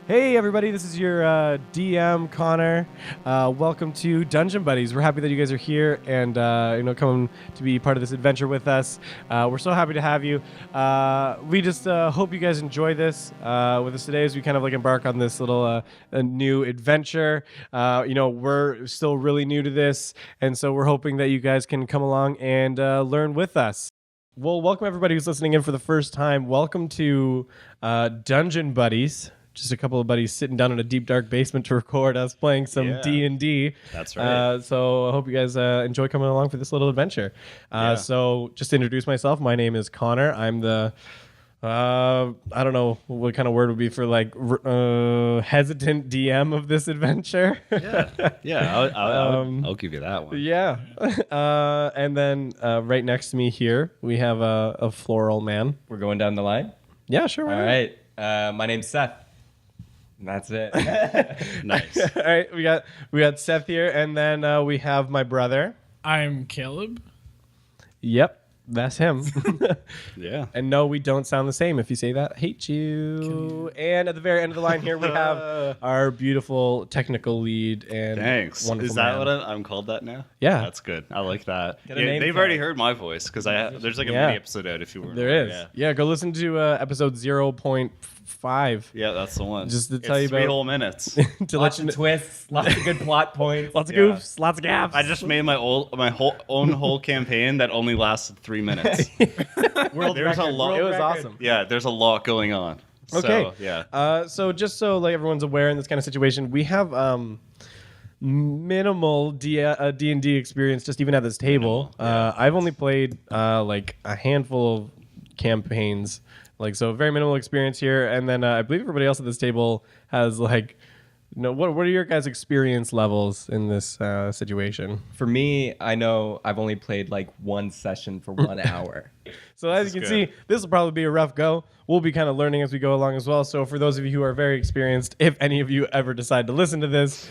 Hey everybody, this is your DM Connor. Welcome to Dungeon Buddies. We're happy that you guys are here and coming to be part of this adventure with us. We're so happy to have you. We just hope you guys enjoy this with us today as we kind of like embark on this little a new adventure. We're still really new to this, and so we're hoping that you guys can come along and learn with us. Well, welcome everybody who's listening in for the first time. Welcome to Dungeon Buddies. Just a couple of buddies sitting down in a deep, dark basement to record us playing some D&D. That's right. So I hope you guys enjoy coming along for this little adventure. So just to introduce myself, my name is Connor. I'm the, I don't know what kind of word would be for like hesitant DM of this adventure. I'll give you that one. Yeah. And then right next to me here, we have a floral man. We're going down the line? Yeah, sure. All right. My name's Seth. And that's it. Nice. All right, we got Seth here, and then we have my brother. I'm Caleb. Yep, that's him. Yeah. And no, we don't sound the same. If you say that, hate you. And at the very end of the line here, we have our beautiful technical lead and Thanks. wonderful Is that man. what I'm called that now? Yeah. That's good. I like that. Get a name They've tag. already heard my voice because there's like a Yeah. mini episode out if you weren't. There is. aware. Yeah, go listen to episode 0.5. Yeah, that's the one. Just to It's tell you 3 about- whole minutes. to let Lots you of know, twists, lots of good plot points. lots of Yeah. goofs, lots of gaps. I just made my own whole campaign that only lasted 3 minutes. World There's a record, lot. It world was record. awesome. Yeah, there's a lot going on. Okay. So, yeah. So just so like everyone's aware in this kind of situation, we have minimal D&D experience just even at this table. I've only played like a handful of campaigns, so very minimal experience here. And then I believe everybody else at this table has like, what are your guys' experience levels in this situation? For me, I know I've only played like one session for 1 hour. So as you can is see, good. this will probably be a rough go. We'll be kind of learning as we go along as well. So for those of you who are very experienced, if any of you ever decide to listen to this,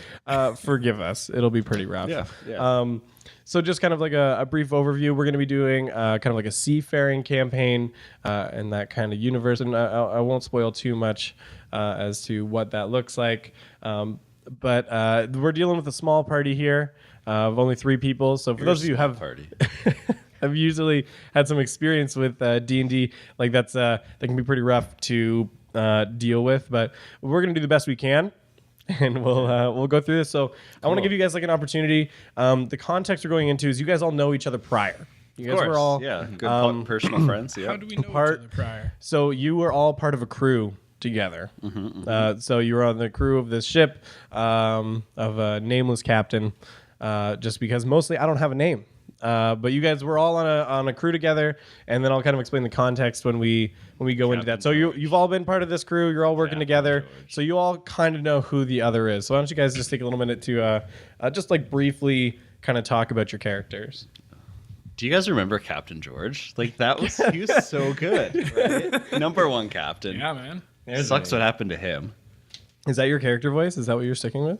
forgive us. It'll be pretty rough. Yeah. So just kind of like a brief overview. We're going to be doing kind of like a seafaring campaign in that kind of universe. And I won't spoil too much as to what that looks like. But we're dealing with a small party here of only 3 people. So for those of you who have party. I've usually had some experience with D&D, like that can be pretty rough to deal with, but we're gonna do the best we can, and we'll go through this. So I want to give you guys like an opportunity. The context we're going into is you guys all know each other prior. You guys were all good personal friends. Yeah. How do we know each Part- other prior? So you were all part of a crew together. So you were on the crew of this ship of a nameless captain. Just because mostly I don't have a name. But you guys were all on a crew together, and then I'll kind of explain the context when we go into that. So you've all been part of this crew. You're all working together, so you all kind of know who the other is. So why don't you guys just take a little minute to just like briefly kind of talk about your characters. Do you guys remember Captain George? Like he was so good, right? Number 1 captain. Yeah, man. Sucks what happened to him. Is that your character voice? Is that what you're sticking with?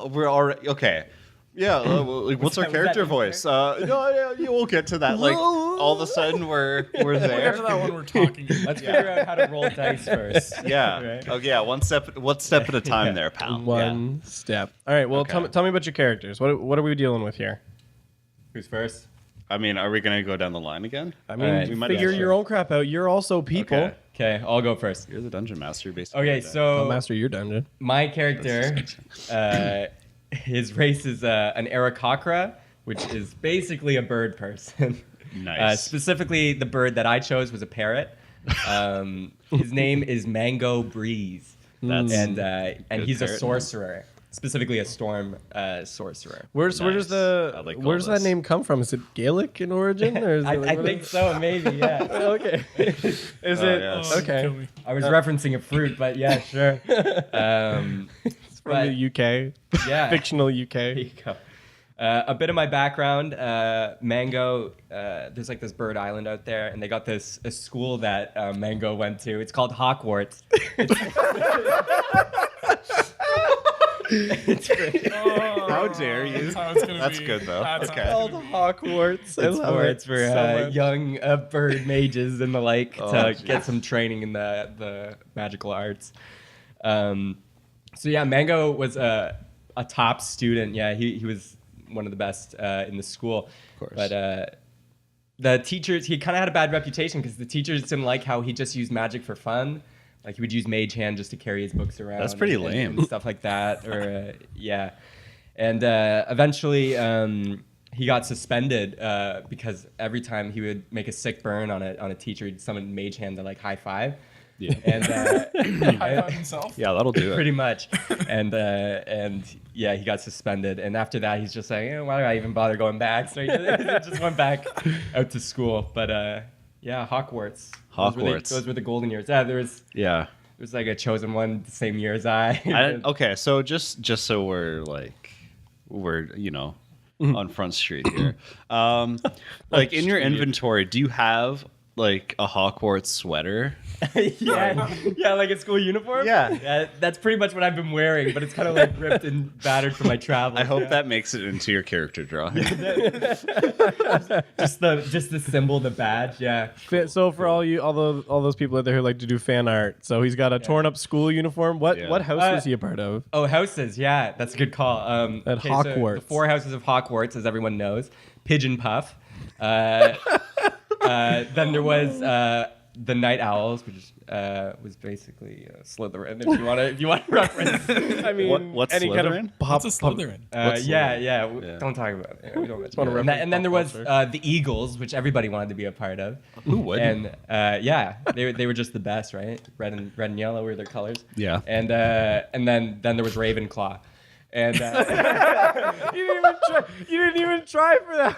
We're already okay. Yeah, what's our character voice? We'll get to that. Like all of a sudden we're After there. that one we're talking about. Let's figure out how to roll dice first. Yeah. Right. Okay. Yeah. One step at a time, there, pal. One step. All right. Well, Okay. tell me about your characters. What are we dealing with here? Who's first? I mean, are we gonna go down the line again? I mean, All right. We might figure as well. your own crap out. You're also people. Okay. Okay, I'll go first. You're the dungeon master, basically. Okay, I'll so master your dungeon. my character, his race is an Aarakocra, which is basically a bird person. Nice. Specifically, the bird that I chose was a parrot. His name is Mango Breeze, That's and good he's a parrot. sorcerer, specifically a storm sorcerer. Where does Nice. the I like all where does that this. name come from? Is it Gaelic in origin? Or is it I think so, maybe. Yeah, Okay. Is it yes. Oh, okay? kill me. I was referencing a fruit, but yeah, sure. It's from the UK, Yeah, fictional There UK. you go. A bit of my background, Mango, there's like this bird island out there, and they got a school that Mango went to. It's called Hogwarts. How dare you? That's how it's gonna That's be. good, though. That's Okay. how it's Called gonna be. Hogwarts. I It's love for it it's for so much. young bird mages and the like Oh, to geez. get some training in the magical arts. So yeah, Mango was a top student. Yeah, he was one of the best in the school. Of course. But the teachers, he kind of had a bad reputation because the teachers didn't like how he just used magic for fun. Like he would use Mage Hand just to carry his books around. That's pretty and lame. and stuff like that. Or yeah, and eventually he got suspended because every time he would make a sick burn on a teacher, he'd summon Mage Hand to like high five. Yeah. And High five himself. Yeah, that'll do it. pretty much. And yeah, he got suspended. And after that, he's just like, why do I even bother going back? So he just went back out to school. But yeah, Hogwarts. Hogwarts. Those were the golden years. Yeah, there was like a chosen one the same year as I. Okay, so just so we're on Front Street here. Like in your inventory, do you have like a Hogwarts sweater? yeah, like a school uniform. Yeah. That's pretty much what I've been wearing, but it's kind of like ripped and battered from my travels. I hope that makes it into your character drawing. just the symbol, the badge. Yeah. So for all those people out there who like to do fan art, so he's got a torn up school uniform. What Yeah. what house was he a part of? Oh, houses. Yeah, that's a good call. At so Hogwarts. the 4 houses of Hogwarts, as everyone knows. Pigeon Puff. Then there was the Night Owls, which was basically Slytherin. If you want to reference. I mean, What's any kind Slytherin? of pop. What's a Slytherin? What's Yeah. Yeah. Don't talk about it. We don't mention wanna it. reference And then there pop was culture. the Eagles, which everybody wanted to be a part of. Who wouldn't? And yeah, they were just the best, right? Red and yellow were their colors. Yeah. And then there was Ravenclaw. And You didn't even try for that.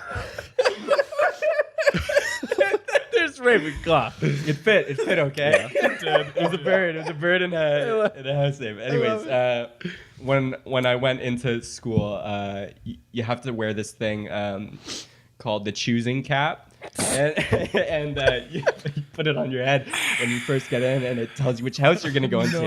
There's Ravenclaw. it fit okay. It was a bird. It was a bird in a house name. Anyways, when I went into school, you have to wear this thing called the choosing cap, and you put it on your head when you first get in, and it tells you which house you're gonna go into.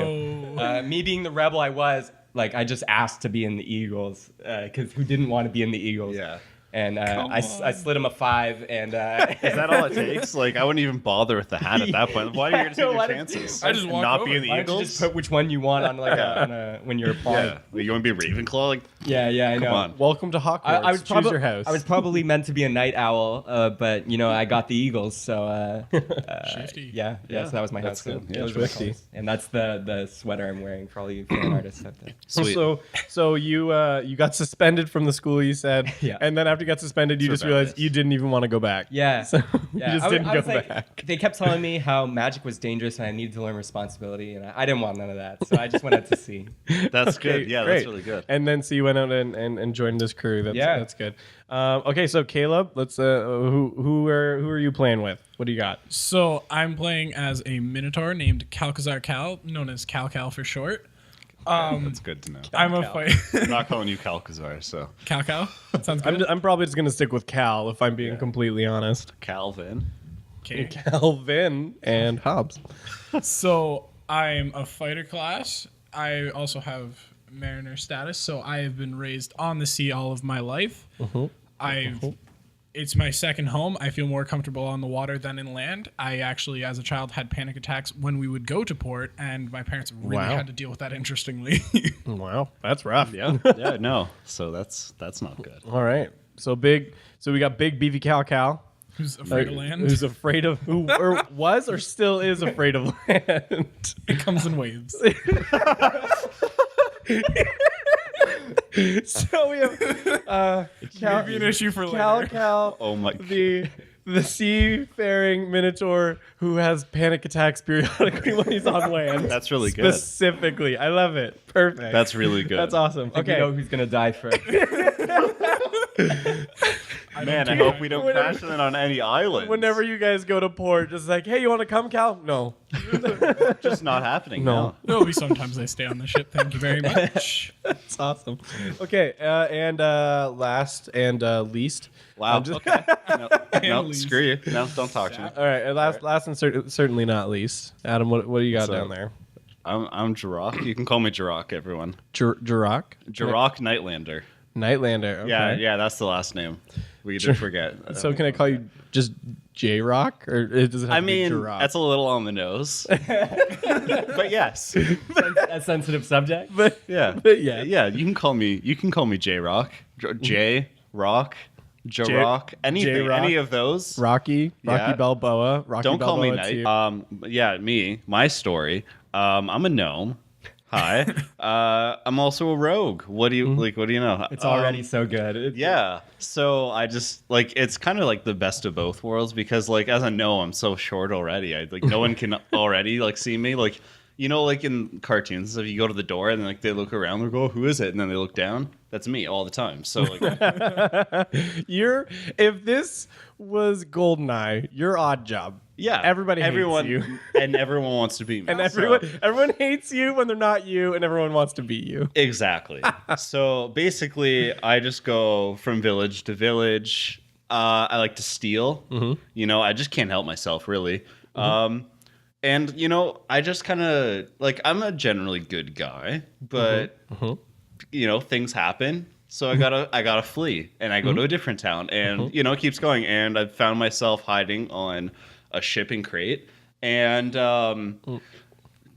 No. Me being the rebel I was, like I just asked to be in the Eagles, because who didn't want to be in the Eagles? Yeah. And Come I on. slid him a 5, and Is that all it takes? Like, I wouldn't even bother with the hat at that point. Why are you going to take Why your did- chances? I just And walk not over. be in the why don't you Eagles? just put which one you want on like when you're applying? Yeah. Like, you want to be Ravenclaw? Like, Yeah, I know. come on. Welcome to Hogwarts. I was Choose your house. I was probably meant to be a night owl, but I got the Eagles, so Shifty. yeah. So that was my That's house. good. So Yeah, those were my shifty. colors. And that's the sweater I'm wearing for all you fan artists out there. Sweet. So you got suspended from the school, you said, Yeah. and then after you got suspended, you just Rebellious. realized you didn't even want to go back. Yeah, So you yeah. just I didn't was go like, back. they kept telling me how magic was dangerous and I needed to learn responsibility, and I didn't want none of that, so I just went out to sea. That's good. Okay, Yeah, great. that's really good. And then so you went out and joined this crew. That's good. Okay, so Caleb, let's who are you playing with? What do you got? So I'm playing as a Minotaur named Calcazar Cal, known as Cal for short. That's good to know. I'm a fighter. I'm not calling you Calcazar, so. Cal. That sounds good. I'm probably just gonna stick with Cal if I'm being completely honest. Calvin. Okay. Calvin and Hobbs. So I'm a fighter class. I also have mariner status, so I have been raised on the sea all of my life. It's my second home. I feel more comfortable on the water than in land. I actually, as a child, had panic attacks when we would go to port, and my parents really Wow. had to deal with that interestingly. Wow, that's rough. Yeah. Yeah, no. So that's not good. All right. So we got big beefy Cal. Who's afraid of land? Who's afraid of who or was or still is afraid of land. It comes in waves. So we have Maybe an issue for later. Cal, Oh my. the seafaring minotaur who has panic attacks periodically when he's on land. That's really good. Specifically, I love it. Perfect. That's really good. That's awesome. I think we Okay. know who's gonna die first. Man, I hope we don't crash in on any islands. Whenever you guys go to port, just like, hey, you want to come, Cal? No. Just not happening. No. There'll be sometimes I stay on the ship. Thank you very much. That's awesome. Okay, and last and least. Wow. I'm just- Okay. No, least. screw you. No, don't talk to me. All right, and last and certainly not least. Adam, what do you got So- down there? I'm Jirok. You can call me Jirok, everyone. Jirok? Jirok Nightlander. Nightlander. Okay. Yeah, that's the last name. We did forget. So can I call you just J-Rock? Or does it have to be Jirok? That's a little on the nose. But yes. A sensitive subject. But Yeah. yeah. Yeah, you can call me J-Rock. J-Rock. Jirok. Anything. J-Rock. Any of those. Rocky Yeah. Balboa. Rocky Don't call me Balboa Knight. too. Yeah, me. My story. I'm a gnome. Hi. I'm also a rogue. What do you like? What do you know? It's already so good. Yeah. So I just like it's kind of like the best of both worlds because like as a gnome, I'm so short already. I like no one can already like see me like. You know, like in cartoons, if you go to the door and like they look around, they go, "Who is it?" And then they look down. That's me all the time. So like, If this was Goldeneye, you're Odd Job. yeah, Everybody hates you. and everyone wants to be me. And So- everyone hates you when they're not you, and everyone wants to be you. exactly. So basically, I just go from village to village. I like to steal. You know, I just can't help myself, really. And you know, I just kind of like I'm a generally good guy, but you know, things happen. So I gotta flee, and I go to a different town, and you know, it keeps going. And I found myself hiding on a shipping crate, and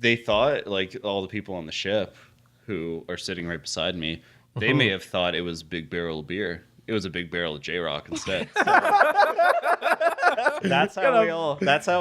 they thought like all the people on the ship who are sitting right beside me, they may have thought it was Big Barrel of beer. It was a big barrel of J-Rock instead. That's how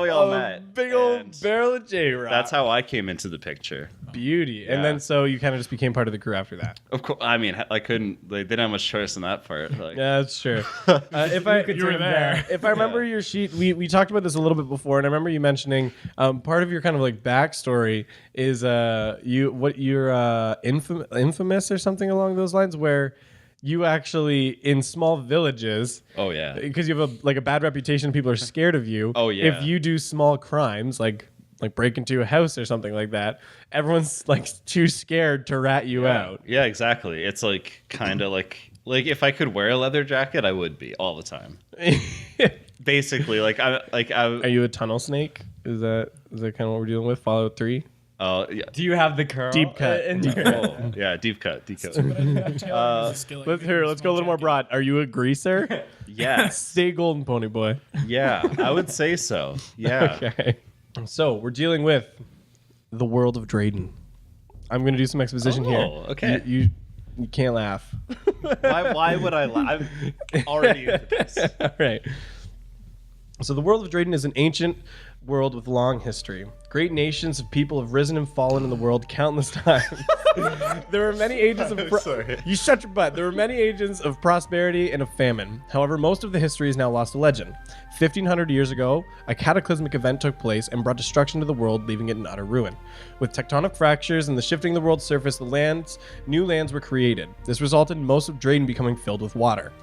we all met. Big old And barrel of J-Rock. That's how I came into the picture. beauty. And Yeah. then so you kind of just became part of the crew after that. Of course, I mean, I couldn't. They didn't have much choice in that part. Like, Yeah, that's true. If I You were there. if I remember your sheet, we talked about this a little bit before, and I remember you mentioning part of your kind of like backstory is you're infamous or something along those lines, where you actually in small villages. Oh yeah. Because you have a bad reputation, people are scared of you. Oh, yeah. If you do small crimes like break into a house or something like that, everyone's like too scared to rat you out. Yeah, exactly. It's like kind of like if I could wear a leather jacket, I would be all the time. Basically, Are I. you a tunnel snake? Is that kind of what we're dealing with? Fallout 3? Oh yeah. Do you have the curl? Deep cut. Oh, yeah, deep cut. Let's go a little more broad. Are you a greaser? Yes. Stay golden, pony boy. Yeah, I would say so. Yeah. Okay. So we're dealing with the world of Drayden. I'm going to do some exposition here. Oh, okay. You can't laugh. Why would I laugh? I'm already into this. All right. So the world of Drayden is an ancient world with long history. Great nations of people have risen and fallen in the world countless times. There are many ages of Sorry. You shut your butt. There were many ages of prosperity and of famine. However, most of the history is now lost to legend. 1,500 years ago, a cataclysmic event took place and brought destruction to the world, leaving it in utter ruin. With tectonic fractures and the shifting of the world's surface, new lands were created. This resulted in most of Drayden becoming filled with water.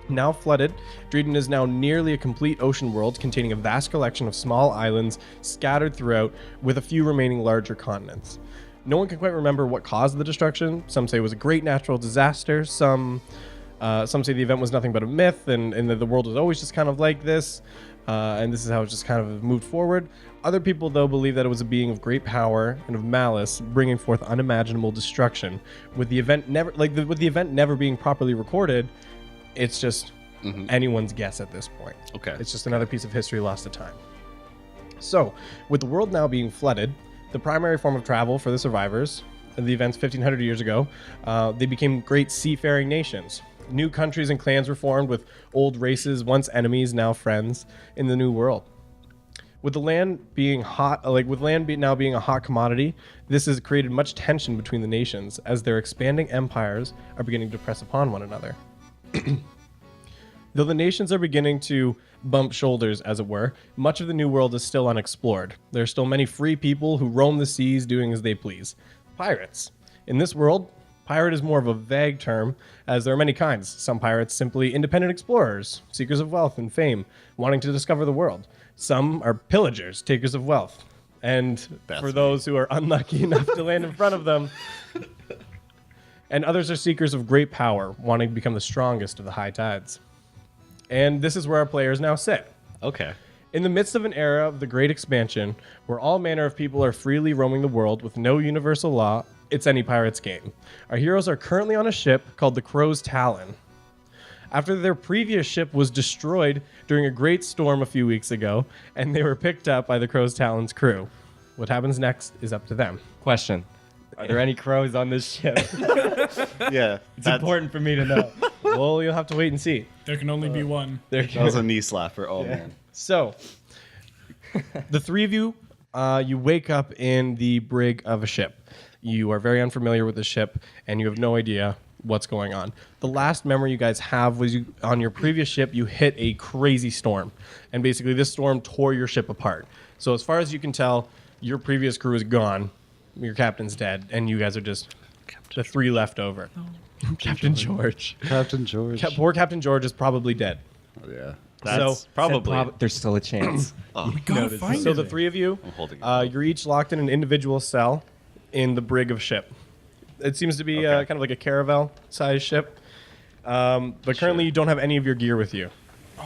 Now flooded, Drayden is now nearly a complete ocean world containing a vast collection of small islands scattered throughout, with a few remaining larger continents. No one can quite remember what caused the destruction. Some say it was a great natural disaster. Some say the event was nothing but a myth, and that the world was always just kind of like this, and this is how it just kind of moved forward. Other people, though, believe that it was a being of great power and of malice, bringing forth unimaginable destruction. With the event never being properly recorded, it's just anyone's guess at this point. Okay. It's just another piece of history lost to time. So, with the world now being flooded, the primary form of travel for the survivors of the events 1,500 years ago, they became great seafaring nations. New countries and clans were formed with old races, once enemies, now friends, in the new world. With the land being now being a hot commodity, this has created much tension between the nations as their expanding empires are beginning to press upon one another. Though the nations are beginning to bump shoulders, as it were, much of the New World is still unexplored. There are still many free people who roam the seas doing as they please. Pirates. In this world, pirate is more of a vague term, as there are many kinds. Some pirates simply independent explorers, seekers of wealth and fame, wanting to discover the world. Some are pillagers, takers of wealth. And for those who are unlucky enough to land in front of them, and others are seekers of great power, wanting to become the strongest of the high tides. And this is where our players now sit. Okay. In the midst of an era of the Great Expansion, where all manner of people are freely roaming the world with no universal law, it's any pirate's game. Our heroes are currently on a ship called the Crow's Talon. After their previous ship was destroyed during a great storm a few weeks ago, and they were picked up by the Crow's Talon's crew. What happens next is up to them. Question. Are there any crows on this ship? Yeah, It's important for me to know. Well, you'll have to wait and see. There can only be one. that was a knee slapper. Oh man. So, the three of you, you wake up in the brig of a ship. You are very unfamiliar with the ship, and you have no idea what's going on. The last memory you guys have was on your previous ship, you hit a crazy storm. And basically, this storm tore your ship apart. So as far as you can tell, your previous crew is gone. Your captain's dead, and you guys are just the three left over. Captain George. Captain George. Poor Captain George is probably dead. Oh, yeah. That's So- probably. There's still a chance. Gotta find So it. the three of you, I'm holding it. you're each locked in an individual cell in the brig of ship. It seems to be Okay. kind of like a caravel-sized ship. But currently, you don't have any of your gear with you.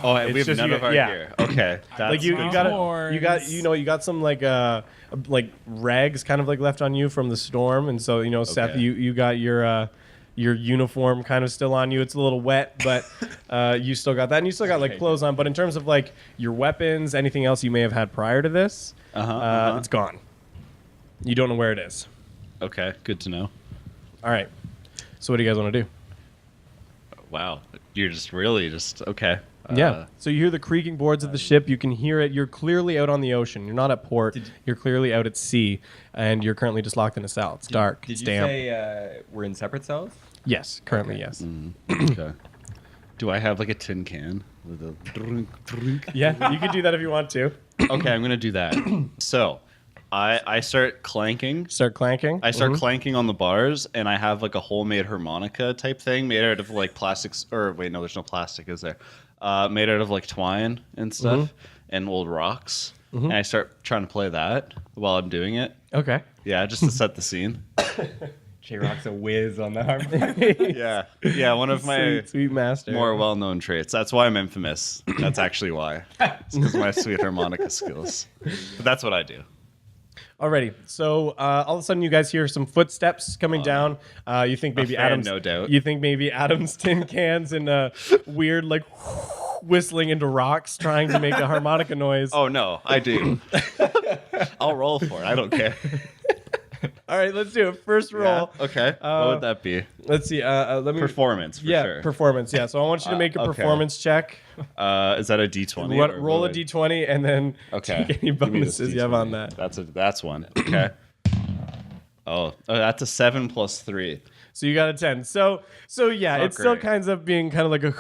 Oh, It's we have just none you of got- our yeah. gear. Okay. That's Like you good. got some like rags kind of like left on you from the storm, and so Seth, Okay. you got your uniform kind of still on you. It's a little wet, but you still got that, and you still got like clothes on. But in terms of like your weapons, anything else you may have had prior to this, it's gone. You don't know where it is. Okay. Good to know. All right. So what do you guys want to do? Wow. You're just really just okay. Yeah. So you hear the creaking boards of the ship. You can hear it. You're clearly out on the ocean. You're not at port. You're clearly out at sea, and you're currently just locked in a cell. It's dark. Did It's you damp. say we're in separate cells? Yes. Currently, yes. Okay. Do I have like a tin can with a drink, drink? Yeah. You can do that if you want to. Okay, I'm gonna do that. So, I start clanking. Start clanking. I start clanking on the bars, and I have like a homemade harmonica type thing made out of like plastics. Or wait, no, there's no plastic, is there? Made out of like twine and stuff and old rocks. And I start trying to play that while I'm doing it. Okay. Yeah, just to set the scene. J-Rock's a whiz on the harmonica. Yeah, yeah, one of my sweet master. more well-known traits. That's why I'm infamous. That's actually why. It's because of my sweet harmonica skills. But that's what I do. Alrighty. So all of a sudden, you guys hear some footsteps coming down. You think maybe fan, Adam's. no doubt. You think maybe Adam's tin cans and weird like whistling into rocks, trying to make a harmonica noise. Oh no, I do. I'll roll for it. I don't care. All right, let's do it. First roll. Yeah? Okay. What would that be? Let's see. Let me. Performance for yeah, sure. performance. Yeah. So I want you to make a okay. performance check. Is that a D20? Roll a D20 and then Okay. take any Give me this bonuses you have on D20. that. That's one. Okay. Oh, that's a 7 plus 3. So you got a 10. So yeah, Not it still great. kinds of being kind of like a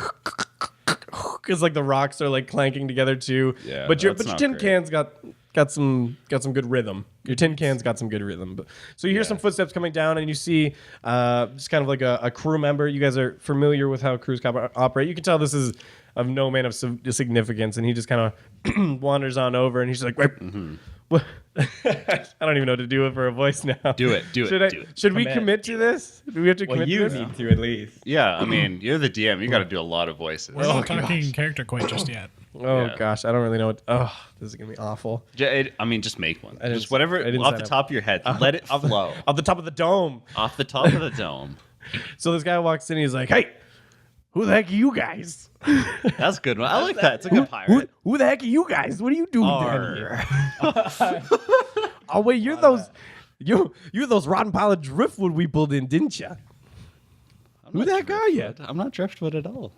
because like the rocks are like clanking together too. Yeah, but your that's but your not tin great. cans got some good rhythm. Your tin cans got some good rhythm. But, so you hear some footsteps coming down, and you see just kind of like a crew member. You guys are familiar with how crews operate. You can tell this is of no man of significance, and he just kind of wanders on over, and he's just like, what? I don't even know what to do it for a voice now. Do it. Do it. Should I? Do it. Should we Commit. commit to this? Do we have to Well, commit you to this? need to at least. Yeah, I mean, you're the DM. You got to do a lot of voices. We're not talking in character quite just yet. Oh Yeah. gosh, I don't really know what. Oh, this is gonna be awful. I mean, just make one. didn't- Just whatever I didn't off sign the up. top of your head. Let it flow. Off the top of the dome. Off the top of the dome. So this guy walks in. He's like, "Hey, who the heck are you guys? That's a good one. I like that. It's a good pirate. Who the heck are you guys? What are you doing down here? Oh wait, you're those rotten pile of driftwood we pulled in, didn't you? I'm Who not the heck are you? driftwood. I'm not driftwood at all.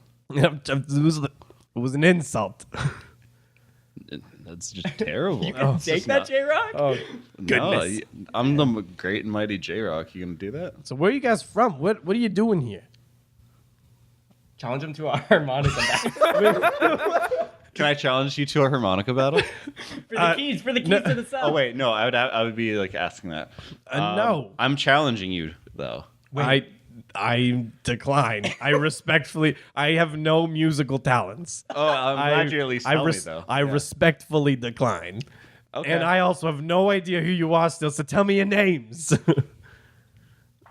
It was an insult. That's just terrible. Take It's that, not- J-Rock? Oh, No, goodness. I'm the great and mighty J-Rock. You gonna do that? so where are you guys from? What are you doing here? Challenge him to a harmonica battle. Can I challenge you to a harmonica battle? For the keys to the cell. Oh wait, no. I would be like asking that. No. I'm challenging you though. I decline. I respectfully. I have no musical talents. Oh, I'm glad you at least tell me though. I respectfully decline. Okay. And I also have no idea who you are still, so tell me your names.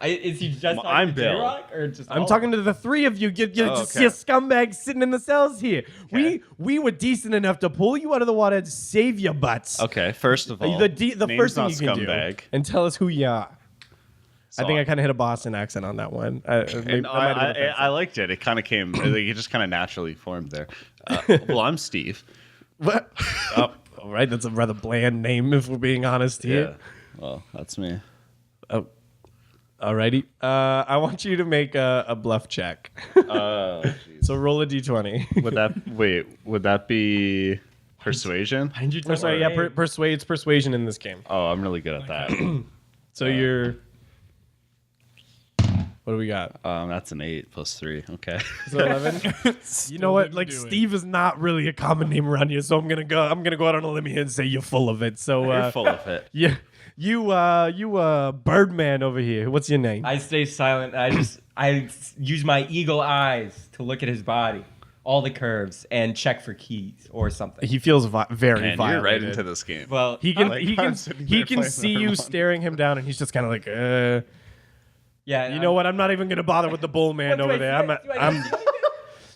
Is he just talking I'm to Bill. J-Rock or just? I'm all talking to the three of you. You're just okay. you scumbags sitting in the cells here. Okay. We were decent enough to pull you out of the water to save your butts. Okay, first of all, The name's first thing not you can scumbag. do, and tell us who you are. So I think I kind of hit a Boston accent on that one. And I liked it. It kind of came. Like, it just kind of naturally formed there. Well, I'm Steve. What? Oh, all right. That's a rather bland name, if we're being honest Yeah. here. Well, that's me. Oh, alrighty. I want you to make a bluff check. Oh, jeez. So roll a d20. Would that be persuasion? Or sorry, yeah, persuades persuasion in this game. Oh, I'm really good at that. So you're. What do we got? That's an 8 plus 3. Okay. So 11. You know what? Like Steve is not really a common name around here, so I'm gonna go out on a limb here and say you're full of it. So You're full of it. yeah, you Birdman over here. What's your name? I stay silent. I use my eagle eyes to look at his body, all the curves, and check for keys or something. He feels very Man, violated. you're right into this game. Well, He can Like, he I'm can sitting he there can playing see the you harmonica. staring him down, and he's just kind of like, yeah. you know what? I'm not even gonna bother with the bull man over there. I'm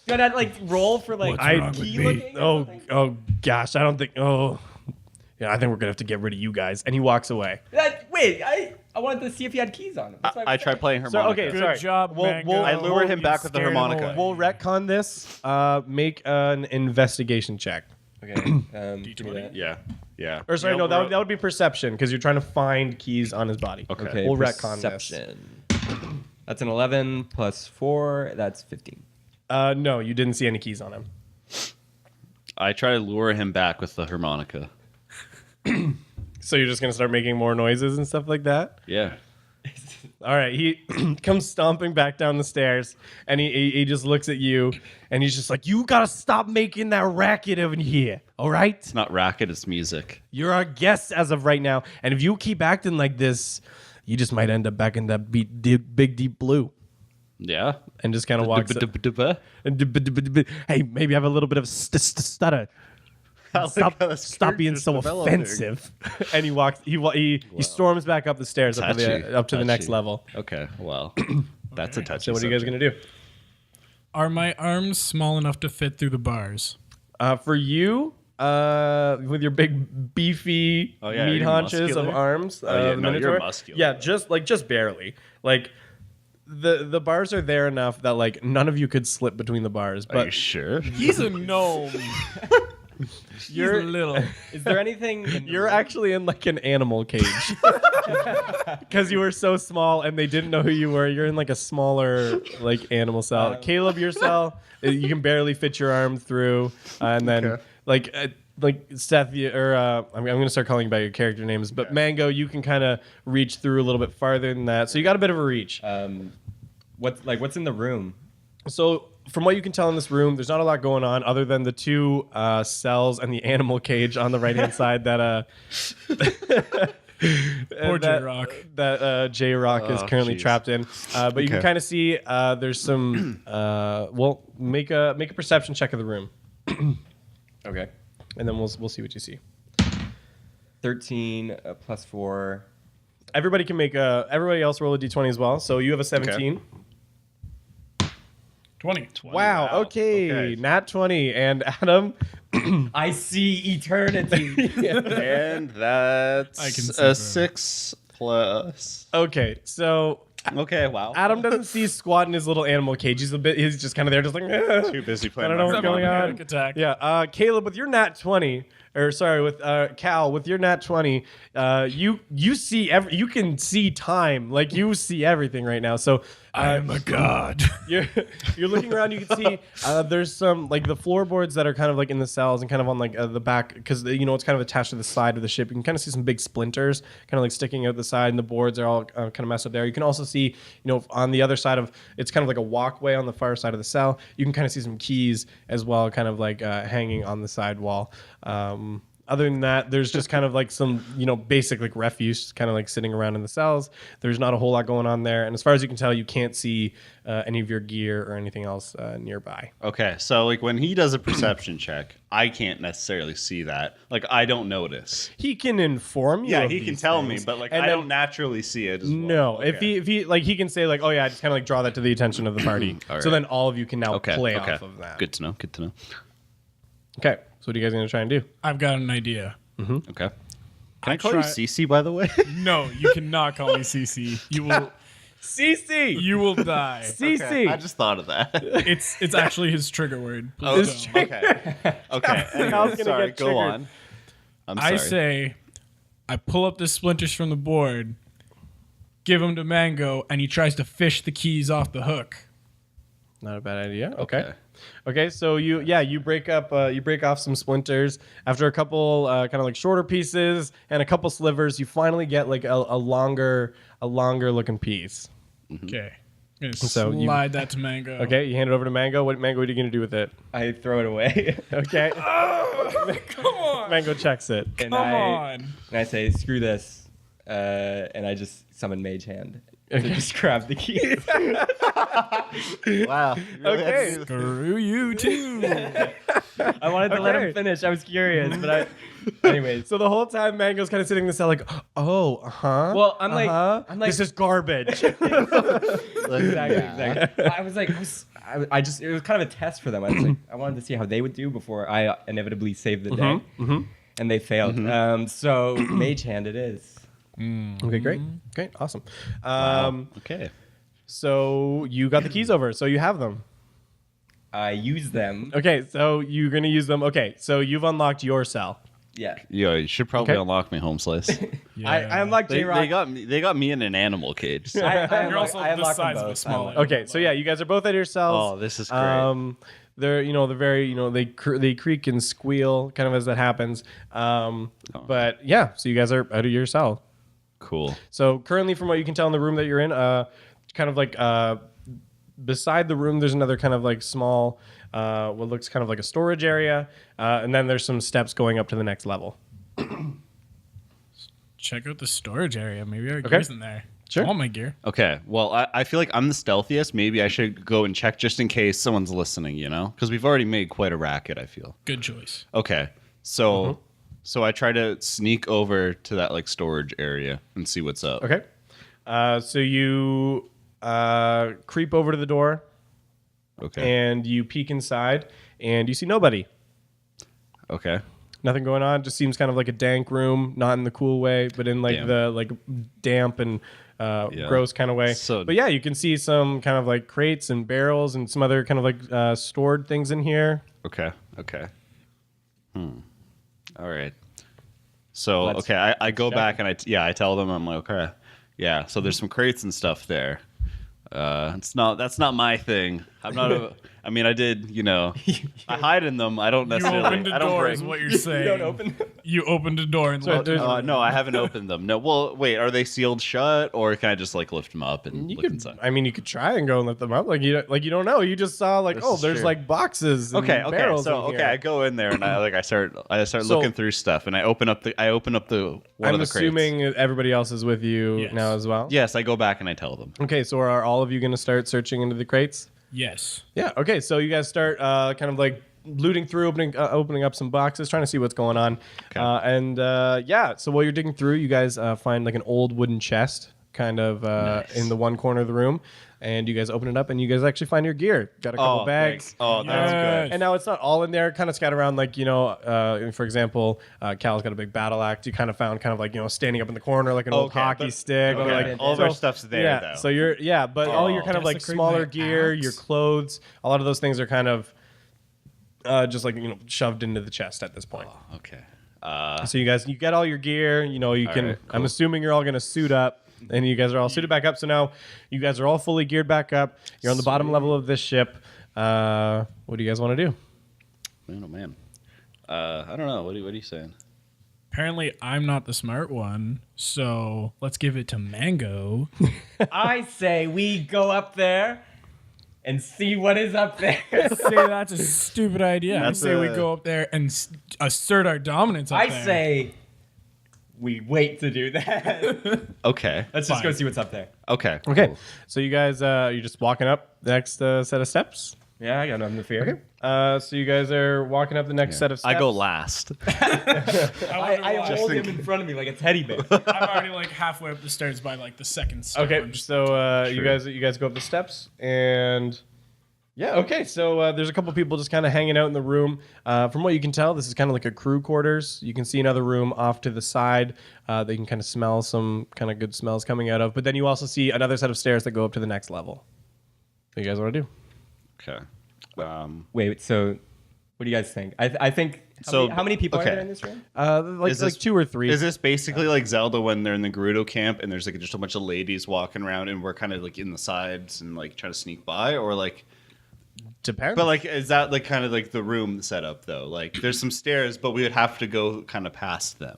Do I not like roll for like What's key looking? or oh something? gosh, I don't think. Oh, yeah, I think we're gonna have to get rid of you guys. And he walks away. Wait, I wanted to see if he had keys on him. That's what I was tried saying. playing So harmonica. okay, Good sorry. job, Mango. I lure him You back with the scared him harmonica. away. We'll retcon this. Make an investigation check. Okay. Give me that. Yeah. Or sorry, Yeah, no, we're- that would be perception because you're trying to find keys on his body. Okay. We'll retcon this. perception. That's an 11 plus 4. That's 15. No, you didn't see any keys on him. I try to lure him back with the harmonica. So you're just gonna start making more noises and stuff like that. Yeah. All right, he comes stomping back down the stairs, and he just looks at you, and he's just like, "You gotta stop making that racket over here, all right? It's not racket, it's music. You're our guest as of right now, and if you keep acting like this, you just might end up back in that big deep blue." Yeah. And just kind of walks. Duh-duh-duh-duh-duh. Hey, maybe I have a little bit of stutter. Stop being so offensive. And he walks. He storms back up the stairs up to the Touchy. next level. Okay, well, that's a touchy So what are you guys subject. gonna do? Are my arms small enough to fit through the bars? For you, with your big beefy Oh, yeah, meat you're haunches of muscular? arms, Oh, yeah, the no, you're Minotaur. muscular. Yeah, just barely. Like the bars are there enough that like none of you could slip between the bars. Are you But sure? He's a gnome. You're little. Is there anything? In the you're room? actually in like an animal cage because you were so small and they didn't know who you were. You're in like a smaller like animal cell. Caleb, your cell, you can barely fit your arm through, and then Okay. like Seth, I'm gonna start calling you by your character names, but Mango, you can kind of reach through a little bit farther than that. So you got a bit of a reach. What's in the room? So from what you can tell in this room, there's not a lot going on other than the two cells and the animal cage on the right hand side that Poor J-Rock. that J Rock is Oh, currently jeez. trapped in. But you can Okay. kind of see there's some. Well, make a perception check of the room, Okay. and then we'll see what you see. 13 plus 4. Everybody can make everybody else roll a d20 as well. So you have a 17. 20. Wow. Okay. Nat 20 and Adam. I see eternity. And that's I can see a forever. 6 plus. Okay. So Okay, wow. Adam doesn't see squat in his little animal cage. He's just kind of there, just like Too busy playing. I don't know my what's going harmonica. on. Panic attack. Yeah, Caleb, with your nat 20, or sorry, with Cal, with your nat 20, you see you can see time, like you see everything right now. So I am a god. you're looking around. You can see there's some like the floorboards that are kind of like in the cells and kind of on like the back because you know it's kind of attached to the side of the ship. You can kind of see some big splinters kind of like sticking out the side, and the boards are all kind of messed up there. You can also see, you know, on the other side of it's kind of like a walkway on the far side of the cell. You can kind of see some keys as well, kind of like hanging on the side wall. Other than that, there's just kind of like some, basic like refuse kind of like sitting around in the cells. There's not a whole lot going on there. And as far as you can tell, you can't see any of your gear or anything else nearby. Okay, so like when he does a perception check, I can't necessarily see that. Like I don't notice. He can inform you. Yeah, of he can these tell things. me, but like And I then- don't naturally see it as well. No, Okay. if he like he can say like, oh yeah, just kind of like draw that to the attention of the party. All So right. then all of you can now Okay, play okay. off of that. Good to know. Good to know. Okay, so what are you guys gonna try and do? I've got an idea. Okay. Can I call try- you Cece, by the way? No, you cannot call me CC. You will CC. you will die. CC. I just thought of that. It's actually his trigger word. Oh, Please don't. okay. Okay. Anyway, gonna sorry. get Go triggered. on. I'm sorry. I say I pull up the splinters from the board, give them to Mango, and he tries to fish the keys off the hook. Not a bad idea. Okay. So you break off some splinters after a couple kind of like shorter pieces and a couple slivers. You finally get like a longer looking piece. Okay. I'm gonna So you- slide that to Mango. Okay, you hand it over to Mango. What are you gonna do with it? I throw it away. Okay. Come on. Mango checks it. and Come on. I say, screw this. And I just summon Mage Hand to just grab the keys. Wow. Okay. Screw you too. I wanted to let Okay. him finish. I was curious, but anyways. So the whole time Mango's kind of sitting in the cell like, oh, Well, I'm like, this is garbage. Exactly. I was like, I just, it was kind of a test for them. I was like, I wanted to see how they would do before I inevitably saved the day. And they failed. So Mage Hand it is. Okay, great. Okay, awesome. Okay. So you got the keys over, so you have them. I use them. Okay, so you're gonna use them. Okay, so you've unlocked your cell. Yeah. Yo, you should probably Okay. unlock me, home slice. I unlocked They J-Rock. got me in an animal cage. So. You're also I the unlocked them size of a both. small Okay, so yeah, you guys are both at your cells. Oh, this is great. They're very they creak and squeal kind of as that happens. But yeah, so you guys are out of your cell. Cool. So currently, from what you can tell in the room that you're in, kind of like beside the room, there's another kind of like small, what looks kind of like a storage area, and then there's some steps going up to the next level. Check out the storage area. Maybe our Okay. gear's in there. Sure. All my gear. Okay. Well, I feel like I'm the stealthiest. Maybe I should go and check just in case someone's listening, Because we've already made quite a racket, I feel. Good choice. Okay. So I try to sneak over to that like storage area and see what's up. Okay. So you creep over to the door Okay. and you peek inside, and you see nobody. Okay. Nothing going on. Just seems kind of like a dank room, not in the cool way, but in like Damn. the like damp and gross kind of way. So- but yeah, you can see some kind of like crates and barrels and some other kind of like stored things in here. Okay. All right. So Let's- I go check. back and I tell them, I'm like, okay, yeah. So there's some crates and stuff there. That's not my thing. I'm not a. I mean, I did. I hide in them. I don't You necessarily. opened a I don't door, break. is what you're saying. Don't open them. You opened a door and let there's- them No, I haven't opened them. No. Well, wait. Are they sealed shut, or can I just like lift them up and You look could, inside? I mean, you could try and go and lift them up. Like you don't know. You just saw like, This oh, is there's true. like boxes. And Okay. barrels So in here. I go in there and I start So- looking through stuff and I open up the one I'm of the crates. assuming everybody else is with you Yes. now as well. Yes, I go back and I tell them. Okay, so are all of you going to start searching into the crates? Yes. Yeah. Okay. So you guys start kind of like looting through, opening up some boxes, trying to see what's going on. Okay. Yeah. So while you're digging through, you guys find like an old wooden chest, kind of in the one corner of the room, and you guys open it up, and you guys actually find your gear. Got a couple bags. Thanks. Oh, that's Yes. good. And now it's not all in there, kind of scattered around, like, for example, Cal's got a big battle axe. You kind of found kind of like, standing up in the corner, like an old Okay, hockey but- stick. Or Okay. like, All of our stuff's there, yeah, though. So but all your kind of like Desecrate smaller my gear, axe? your clothes, a lot of those things are kind of just like, shoved into the chest at this point. Okay. So you get all your gear, you can, right, I'm cool. assuming you're all going to suit up. And you guys are all suited back up. So now you guys are all fully geared back up. You're on the bottom level of this ship. What do you guys want to do? Man, oh man. I don't know. What are you saying? Apparently, I'm not the smart one, so let's give it to Mango. I say we go up there and see what is up there. Say that's a stupid idea. I That's say we a- go up there and assert our dominance up I there. say we wait to do that. Okay. Let's just go Fine. see what's up there. Okay. Okay, cool. so you guys, you're just walking up the next set of steps. Yeah, I got nothing to fear. So you guys are walking up the next set of steps. I go last. I I hold him in front of me like a teddy bear. I'm already like halfway up the stairs by like the second step. Okay, I'm just- so you True. guys go up the steps, and yeah, okay. So there's a couple people just kind of hanging out in the room. From what you can tell, this is kind of like a crew quarters. You can see another room off to the side. They can kind of smell some kind of good smells coming out of. But then you also see another set of stairs that go up to the next level. What do you guys want to do? Okay. Wait, so what do you guys think? I think. How many people okay. are there in this room? Like Is this- like 2 or 3. Is this basically like Zelda when they're in the Gerudo camp and there's like just a bunch of ladies walking around and we're kind of like in the sides and like trying to sneak by, or like? Depends. But like, is that like kind of like the room setup though? Like, there's some stairs, but we would have to go kind of past them.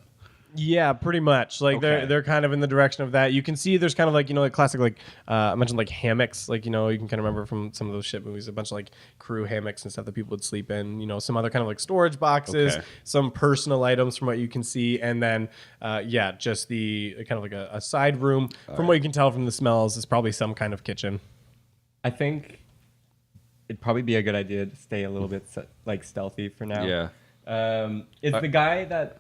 Yeah, pretty much. Like Okay. they're kind of in the direction of that. You can see there's kind of like, like classic, like I mentioned like hammocks, like, you can kind of remember from some of those shit movies, a bunch of like crew hammocks and stuff that people would sleep in, some other kind of like storage boxes, Okay. some personal items from what you can see. And then, just the kind of like a side room. From what you can tell from the smells, is probably some kind of kitchen. I think it'd probably be a good idea to stay a little bit like stealthy for now. Yeah. Is the guy that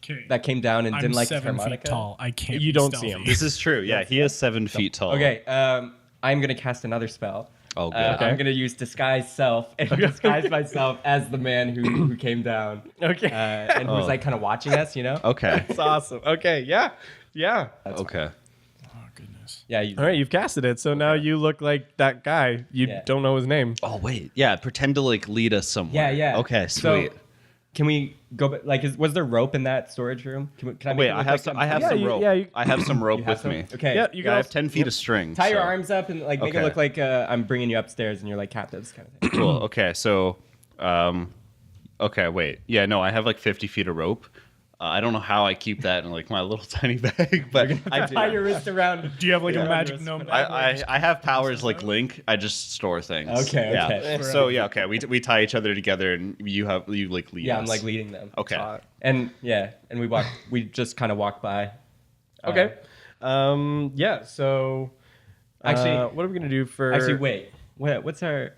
Okay. that came down and I'm didn't like 7 feet harmonica? tall. I can't. You be don't see stealthy. him. This is true. Yeah, he is 7 feet tall. Okay, I'm gonna cast another spell. Oh, good. Okay. I'm gonna use disguise self and disguise myself as the man who came down. Okay. And who was like kind of watching us, Okay. That's awesome. Okay. Yeah. Yeah. Okay. Oh goodness. Yeah. All right. You've casted it. So now you look like that guy. You Yeah. don't know his name. Oh wait. Yeah. Pretend to like lead us somewhere. Yeah. Okay. So, Sweet. can we go? Like, was there rope in that storage room? Can I make Wait. it I look have like some. something- I have Yeah, some you- rope. yeah, you- I have some rope You with have me. some? Okay. Yeah. You Yeah, I have guys. 10 feet of string. Tie your so- arms up and like make it Okay. look like I'm bringing you upstairs and you're like captives kind of thing. Cool. Okay. So, okay. Wait. Yeah. No. I have like 50 feet of rope. I don't know how I keep that in like my little tiny bag, but I do. Tie your wrist around. Do you have like Yeah. a magic gnome? I have powers like Link. I just store things. Okay, Yeah. okay. So yeah. Okay. We tie each other together, and you like lead. Yeah, us. I'm like leading them. Okay. And we just kind of walk by. Okay. Yeah. So, Actually- what are we gonna do for? Actually, wait. What's our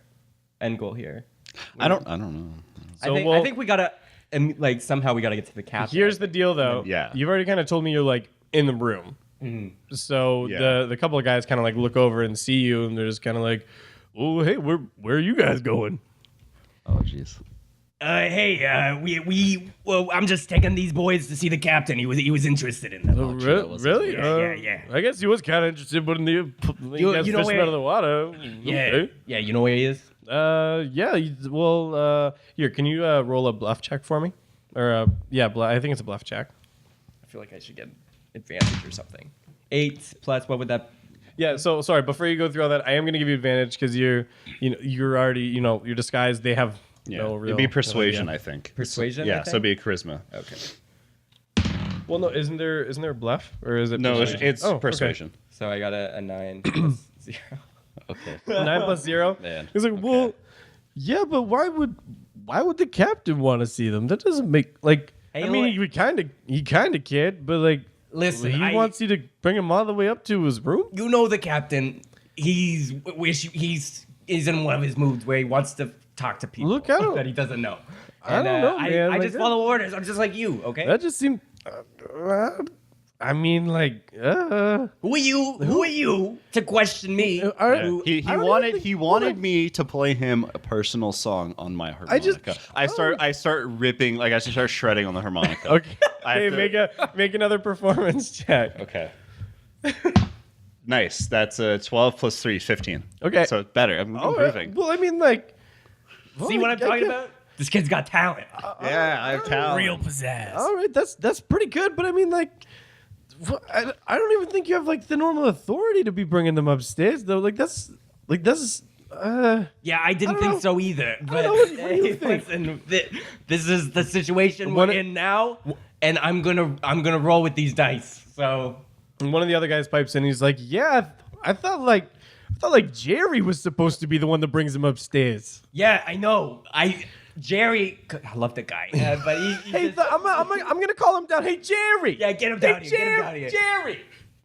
end goal here? I don't know. So I think we gotta like somehow we gotta get to the captain. Here's the deal, though. Yeah. You've already kind of told me you're like in the room. So Yeah. the couple of guys kind of like look over and see you, and they're just kind of like, "Oh, hey, where are you guys going?" Oh jeez. I'm just taking these boys to see the captain. He was interested in them. Oh, that wasn't- really? Yeah. I guess he was kind of interested, but in the you guys you know fishing where- out of the water. Okay. Yeah, you know where he is? Yeah. Well, here, can you roll a bluff check for me? Or I think it's a bluff check. I feel like I should get advantage or something. 8 plus what would that? Yeah. So sorry. Before you go through all that, I am going to give you advantage because you're already your disguise. They have Yeah. no real. It'd be persuasion, idea. I think. Persuasion, I Yeah. think? So it'd be a charisma. Okay. Well, no. Isn't there a bluff or is it? No, persuasion? it's Oh, okay. persuasion. So I got a 9 plus 0. Okay. 9 plus 0. Man. He's like, well, yeah, but why would the captain want to see them? That doesn't make like. Hey, I mean, he kind of cared, but like, Listen, he I- wants you to bring him all the way up to his room. You know the captain. He's in one of his moods where he wants to talk to people Look, I don't- that he doesn't know. I don't know, man. I Like just that- follow orders. I'm just like you, okay? That just seemed. I mean, like, Who are you to question me? are- Who- He I don't wanted even think- he wanted me to play him a personal song on my harmonica. I start ripping, like I start shredding on the harmonica. okay. I have Hey, to- make another performance check. Okay. Nice. That's 12 plus 3 is 15. Okay. So it's better. I'm Oh, improving. well, I mean, like. See what I'm talking about? This kid's got talent. Yeah, I have talent. Real pizzazz. All right, that's pretty good, but I mean, like, I don't even think you have like the normal authority to be bringing them upstairs, though. That's. Yeah, I didn't don't think know. so either. But know, what do you hey, think? listen, this is the situation What we're it- in now, and I'm gonna roll with these dice. So And one of the other guys pipes in. He's like, "Yeah, I thought thought like Jerry was supposed to be the one that brings him upstairs. Yeah, I know. Jerry, I love the guy, but he Hey, just- I'm gonna call him down. Hey, Jerry. yeah, get him down here. Get him down here.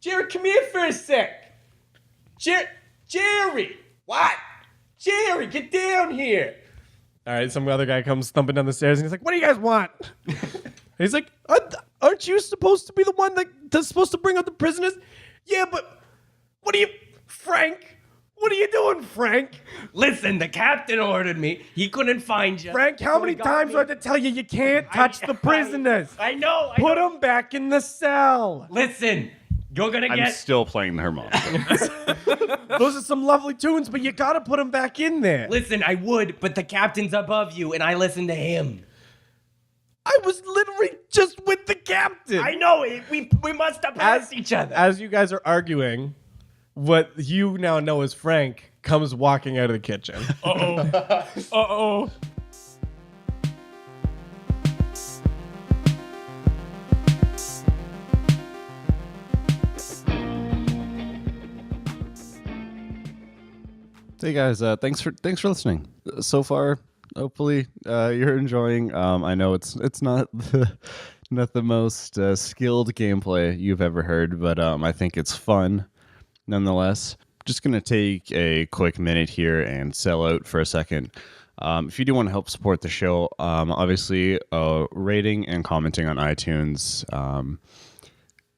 Jerry, come here for a sec. Jerry. What? Jerry, get down here. All right, some other guy comes thumping down the stairs and he's like, "What do you guys want?" He's like, "Aren't you supposed to be the one that's supposed to bring out the prisoners?" Yeah, but Frank? What are you doing, Frank? Listen, the captain ordered me. He couldn't find you. Frank, how So many he got times me. do I have to tell you you can't touch the prisoners? I know. Put them back in the cell. Listen, you're gonna I'm get. still playing the harmonica. Those are some lovely tunes, but you gotta put them back in there. Listen, I would, but the captain's above you, and I listen to him. I was literally just with the captain. I know it. We must have passed each other. As you guys are arguing, what you now know as Frank comes walking out of the kitchen. Uh-oh. Hey guys, thanks for listening. So far, hopefully you're enjoying. I know it's not the most skilled gameplay you've ever heard, but I think it's fun nonetheless. Just gonna take a quick minute here and sell out for a second. If you do want to help support the show, obviously rating and commenting on iTunes,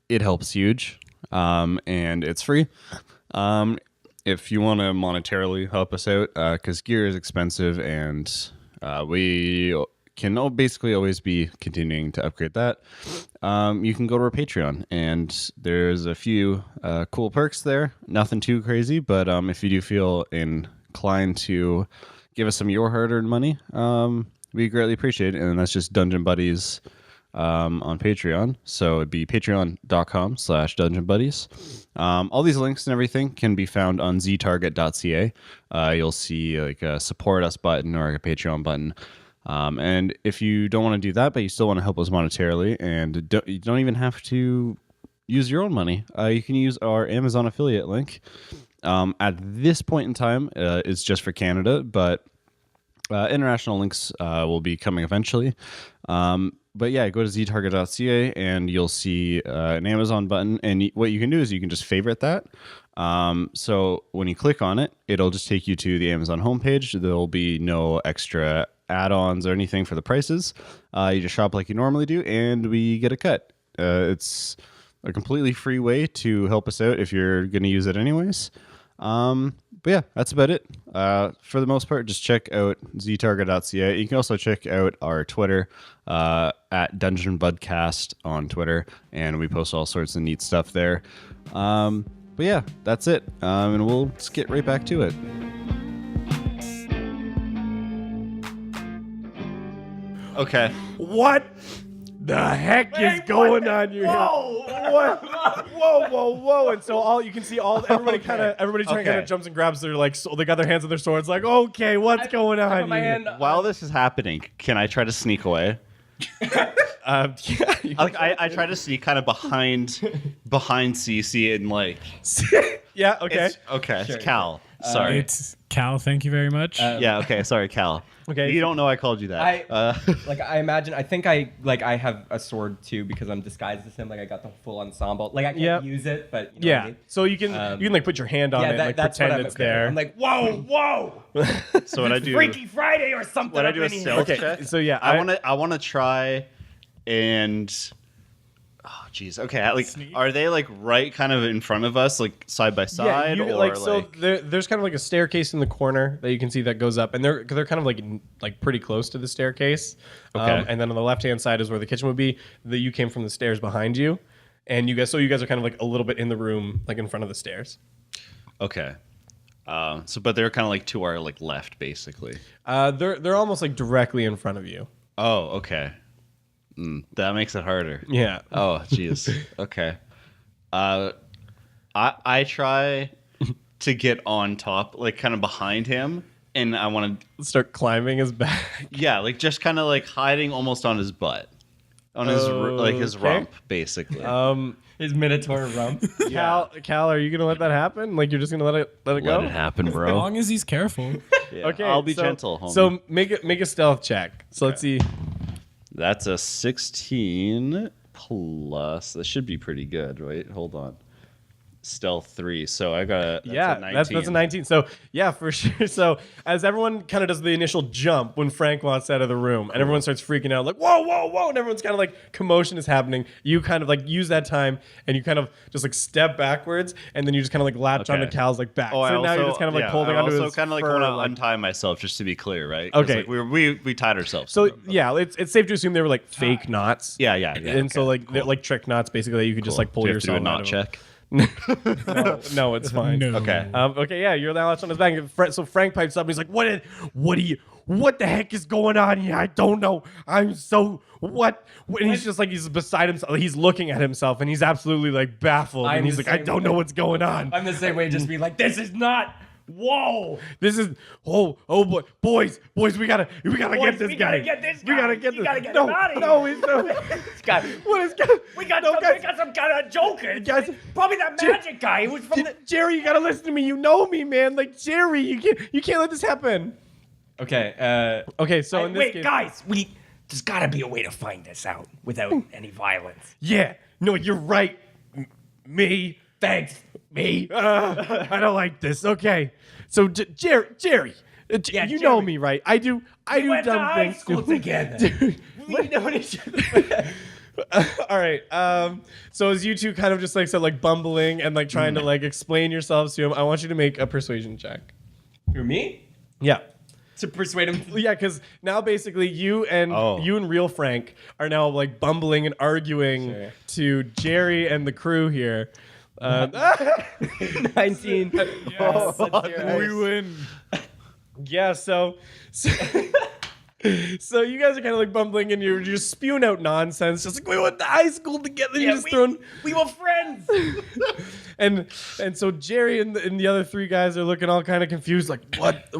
it helps huge, and it's free. If you want to monetarily help us out, because gear is expensive and we can basically always be continuing to upgrade that, you can go to our Patreon, and there's a few cool perks there. Nothing too crazy, but if you do feel inclined to give us some of your hard-earned money, we greatly appreciate it, and that's just Dungeon Buddies on Patreon. So it'd be patreon.com/Dungeon Buddies. All these links and everything can be found on ztarget.ca. You'll see like a support us button or a Patreon button. And if you don't want to do that, but you still want to help us monetarily, and you don't even have to use your own money, you can use our Amazon affiliate link. At this point in time, it's just for Canada, but international links will be coming eventually. But yeah, go to ztarget.ca and you'll see an Amazon button. And what you can do is you can just favorite that. So when you click on it, it'll just take you to the Amazon homepage. There'll be no extra add-ons or anything for the prices. You just shop like you normally do, and we get a cut. It's a completely free way to help us out if you're going to use it anyways. But yeah, that's about it. For the most part, just check out ztarget.ca. You can also check out our Twitter at Dungeon Budcast on Twitter, and we post all sorts of neat stuff there. But yeah, that's it. And we'll just get right back to it. Okay. What the heck is going on here? What? Whoa! And so everybody kind of jumps and grabs their they got their hands on their swords, like, okay, what's going on my here? hand. While this is happening, can I try to sneak away? Yeah, I try to sneak kind of behind CC and like. yeah, okay, It's Cal. Sorry. It's Cal. Thank you very much. Yeah. Okay. Sorry, Cal. Okay. You don't know I called you that. I think I have a sword too because I'm disguised as him. Like I got the full ensemble. Like I can't use it, but you know what I mean? So you can like put your hand on it, and, like that's pretend what it's there. I'm like, whoa! So what I do? Freaky Friday or something. When I up do a in here. stealth check, so yeah, I want to try and. Oh jeez. Okay. Like, are they like right kind of in front of us, like side by side, you, or so there's kind of like a staircase in the corner that you can see that goes up, and they're kind of like pretty close to the staircase. Okay. And then on the left hand side is where the kitchen would be. You came from the stairs behind you, and you guys are kind of like a little bit in the room, like in front of the stairs. Okay. But they're kind of like to our like left, basically. They're almost like directly in front of you. Oh, okay. That makes it harder. Yeah. Oh, jeez. Okay. I try to get on top, like kind of behind him, and I want to Start climbing his back. yeah, like just kind of like hiding almost on his butt. on his Okay. rump, basically. His Minotaur rump. Cal, are you gonna let that happen? Like you're just gonna let it go? Let it happen, As bro. long as he's careful. Yeah, Okay, I'll be so- gentle, homie. So make a stealth check. So let's see. That's a 16 plus. That should be pretty good. Wait, hold on. Stealth 3. So I got a 19. that's a 19. So yeah, for sure. So as everyone kind of does the initial jump when Frank walks out of the room, and everyone starts freaking out, like whoa, whoa, whoa, and everyone's kind of like commotion is happening. You kind of like use that time, and you kind of just like step backwards, and then you just kind of like latch Okay. onto Cal's like back. Oh, so now you're just kind of like holding I onto also his kind of like fur, want to like- untie myself, just to be clear, right? 'Cause, Okay. like, we tied ourselves. So to them. yeah, it's safe to assume they were like fake knots. yeah. And so like they're like trick knots basically that you could just like pull Do you have to do yourself a out knot of. check. No, it's fine. No. Okay. Okay, yeah, you're now on his back. So Frank pipes up and he's like, what the heck is going on here? I don't know. I'm so, what? And he's just like, he's beside himself. He's looking at himself and he's absolutely like baffled. I'm And he's the like, I same don't way. know what's going on. I'm the same way. Just be like, this is not. Whoa. This is, oh boy, boys, we gotta get this we guy. gotta get this We guy. gotta get We this. gotta get no, him outta no, here. he's no. This guy. What is We got, no, some, guys, we got some kind of joker. Guys, Probably that magic guy. He was from the. Jerry, you gotta listen to me. You know me, man. Like Jerry, you can't let this happen. Okay. Okay, so in this Wait, case, guys. There's gotta be a way to find this out without any violence. yeah, no, you're right. Me, Thanks. me. I don't like this. Okay, so Jerry, Yeah, you Jerry. know me, right? I do We went to dumb high things school too. together. We know each other. All right. So as you two kind of just like said, like bumbling and like trying to like explain yourselves to him, I want you to make a persuasion check. Who, me? Yeah. To persuade him. Yeah, because now basically you and Real Frank are now like bumbling and arguing Sure. to Jerry and the crew here. 19. We win. Yeah, so so you guys are kind of like bumbling and you're just spewing out nonsense, just like we went to high school together. You're just throwing, we were friends. and so Jerry and the other three guys are looking all kind of confused, like what?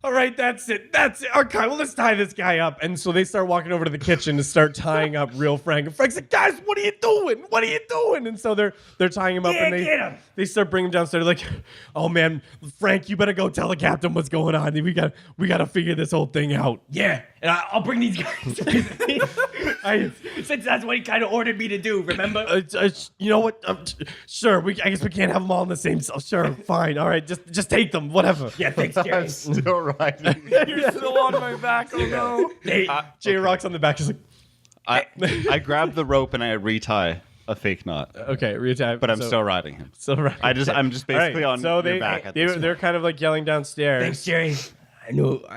All right, that's it. Okay, well, let's tie this guy up. And so they start walking over to the kitchen to start tying up Real Frank. And Frank's like, guys, what are you doing? What are you doing? And so they're tying him up Yeah, and get him. they start bringing him downstairs. Like, oh man, Frank, you better go tell the captain what's going on. We got to figure this whole thing out. Yeah, and I'll bring these guys. Since that's what he kind of ordered me to do, remember? You know what? Sure. I guess we can't have them all in the same cell. Sure, fine. All right, just take them. Whatever. Yeah, thanks, Jerry. Still riding. You're still on my back. Oh no. Jay Rock's on the back, just like. I grab the rope and I retie a fake knot, Okay, reattach. but I'm still riding him. still right. I'm just basically on so your back at they this they're kind of like yelling downstairs. Thanks, Jerry. I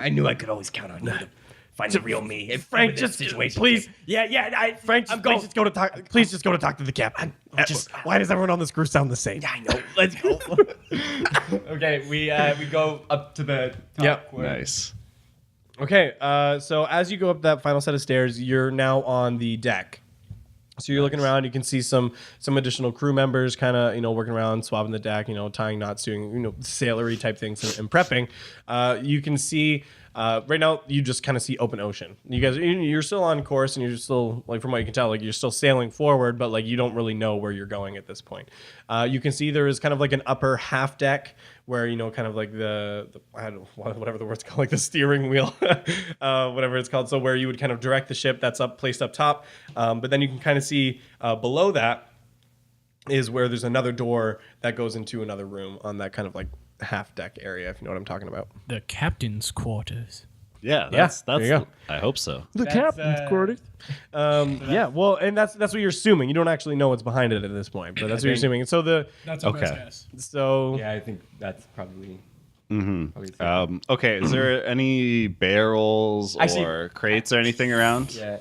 knew I could always count on you to find the real me. If Frank, this just situation. please. Yeah. Frank, I'm please going. just go to talk. Please just go to talk to the captain. Why does everyone on this crew sound the same? Yeah, I know. Let's go. Okay, we go up to the top. Yep. where- Nice. Okay, so as you go up that final set of stairs, you're now on the deck. So you're looking around. You can see some additional crew members, kind of working around, swabbing the deck, tying knots, doing sailory type things and prepping. You can see right now you just kind of see open ocean. You guys, you're still on course, and you're still from what you can tell, you're still sailing forward, but you don't really know where you're going at this point. You can see there is kind of like an upper half deck where kind of like the I don't know, whatever the word's called, like the steering wheel, whatever it's called. So where you would kind of direct the ship, that's placed up top. But then you can kind of see below that is where there's another door that goes into another room on that kind of like half deck area, if you know what I'm talking about. The captain's quarters. Yeah, there that's you go. I hope so. The That's, captain's quarters. Yeah, well, and that's what you're assuming. You don't actually know what's behind it at this point, but that's what you're assuming. And so That's a best Okay. guess. so Yeah, I think that's probably. Okay, is there any barrels Actually- or crates or anything around? Yeah.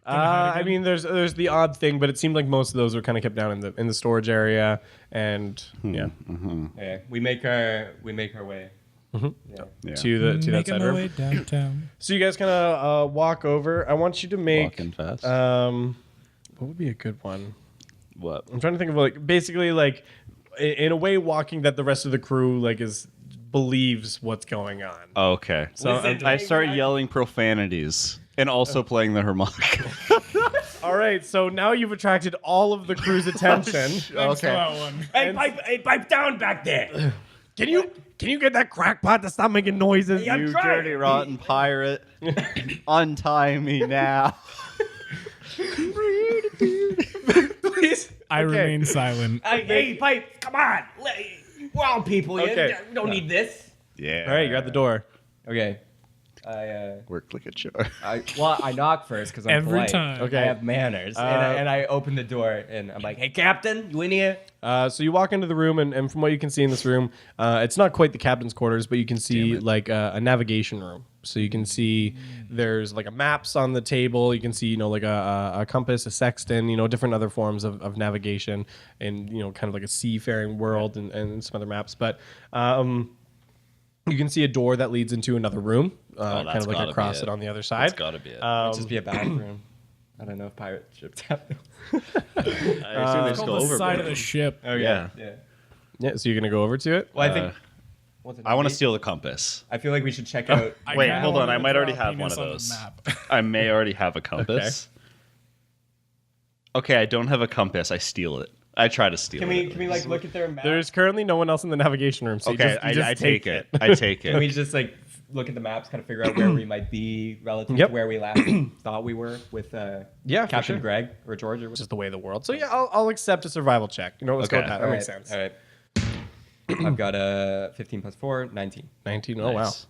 I mean, there's the odd thing, but it seemed like most of those were kind of kept down in the storage area, and yeah, Yeah. We make our way. Yeah. to that Making side my room. way downtown. So you guys kind of walk over. I want you to make Walking fast. what would be a good one? What? I'm trying to think of basically in a way walking that the rest of the crew believes what's going on. Okay. So Listen, I start yelling profanities. And also playing the harmonica. All right, so now you've attracted all of the crew's attention. Thanks for that one. Hey, pipe down back there. Can you get that crackpot to stop making noises? I'm You trying. dirty rotten pirate. Untie me now. Please. I remain silent. Hey, pipe, come on. We're all people. Okay. We don't need this. Yeah. All right, you're at the door. Okay. I Work like a chore. I knock first because I'm Every polite. time. Okay. I have manners, and I open the door and I'm like, "Hey, Captain, you in here?" So you walk into the room, and from what you can see in this room, it's not quite the captain's quarters, but you can see like a navigation room. So you can see there's like a maps on the table. You can see like a compass, a sextant, different other forms of navigation, and kind of like a seafaring world and some other maps. But you can see a door that leads into another room, kind of like across it on the other side. That's gotta be it. It'd just be a bathroom. I don't know if pirate ships have them. I assume they It's just go called the over. side of the ship. Oh Yeah. yeah. Yeah. So you're gonna go over to it. Well, I think. What's it, I want to maybe? steal the compass. I feel like we should check out. Wait, kinda hold on. wanted I to might already draw a have one penis of on the those. map. I may already have a compass. Okay, I don't have a compass. I steal it. I try to steal Can it. we like look at their map? There's currently no one else in the navigation room. So Okay, you just I take it. I take Can we it. just like look at the maps, kind of figure out where we might be relative Yep. to where we last thought we were with Yeah, for Captain sure. Greg or George or just the way of the world. So yeah, I'll accept a survival check. Let's go with Okay. that. That makes sense. All right. I've got a 15 plus 4, 19. 19. Oh wow. Nice.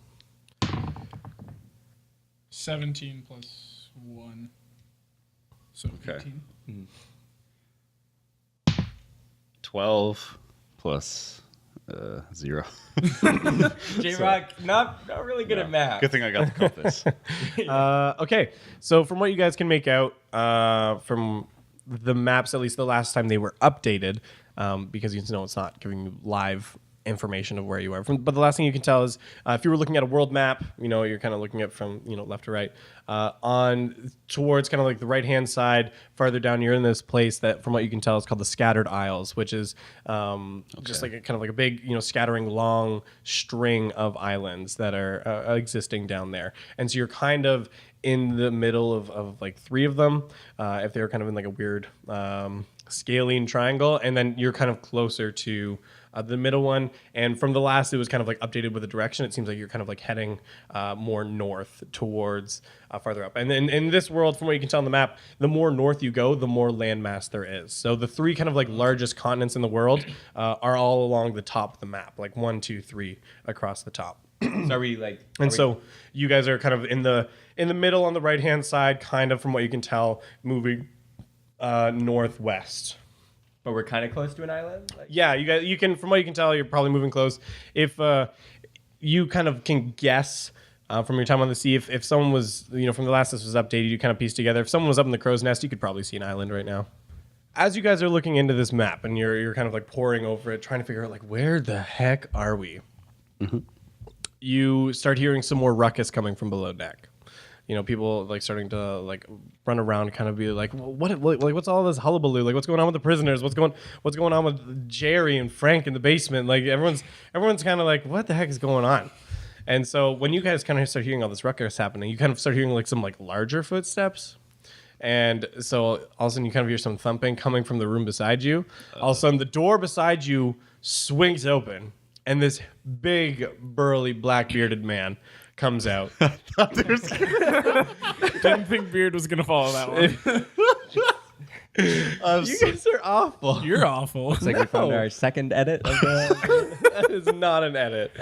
17 plus 1. So Okay. 15. 12 plus 0. J Rock, not really good at math. Good thing I got the compass. Okay, so from what you guys can make out from the maps, at least the last time they were updated, because it's not giving you live information of where you are. But the last thing you can tell is if you were looking at a world map, you're kind of looking at from left to right, on towards kind of like the right hand side, farther down, you're in this place that, from what you can tell, is called the Scattered Isles, which is just like a big scattering long string of islands that are existing down there. And so you're kind of in the middle of like 3 of them, if they were kind of in like a weird scalene triangle, and then you're kind of closer to the middle one. And from the last, it was kind of like updated with a direction. It seems like you're kind of like heading more north towards farther up. And then in this world, from what you can tell on the map, the more north you go, the more landmass there is. So the 3 kind of like largest continents in the world are all along the top of the map, like 1, 2, 3 across the top. So are we like? And so you guys are kind of in the middle on the right hand side, kind of from what you can tell, moving northwest. But we're kind of close to an island. Like, Yeah, you can from what you can tell, you're probably moving close. If you kind of can guess from your time on the sea, if someone was from the last this was updated, you kind of piece together. If someone was up in the crow's nest, you could probably see an island right now. As you guys are looking into this map and you're kind of like poring over it, trying to figure out like where the heck are we? Mm-hmm. You start hearing some more ruckus coming from below deck. People like starting to like run around, kind of be like, what's all this hullabaloo? Like, what's going on with the prisoners? What's going on with Jerry and Frank in the basement? Like, everyone's kind of like, what the heck is going on? And so when you guys kind of start hearing all this ruckus happening, you kind of start hearing like some like larger footsteps. And so all of a sudden you kind of hear some thumping coming from the room beside you. All of a sudden the door beside you swings open, and this big, burly, black-bearded man comes out. Didn't think Beard was going to follow that one. You guys are awful. You're awful. it's like we found our second edit of the. That is not an edit.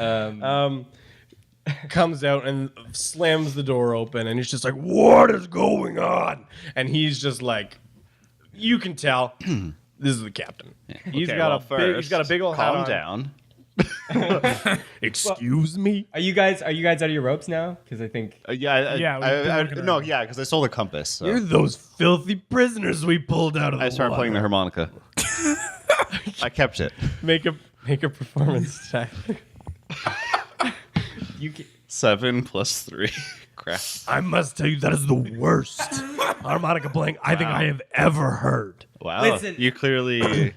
Comes out and slams the door open, and he's just like, what is going on? And he's just like, you can tell this is the captain. He's got a big old hat calm on. down. Excuse me? Are you guys out of your ropes now? Because I think. Yeah, we've been looking no, around. yeah, because I stole the compass. So. You're those filthy prisoners we pulled out of the I started playing the harmonica. I kept it. Make a performance check. You can, 7 plus 3. Crap. I must tell you, that is the worst harmonica playing I think I have ever heard. Wow. Listen. You clearly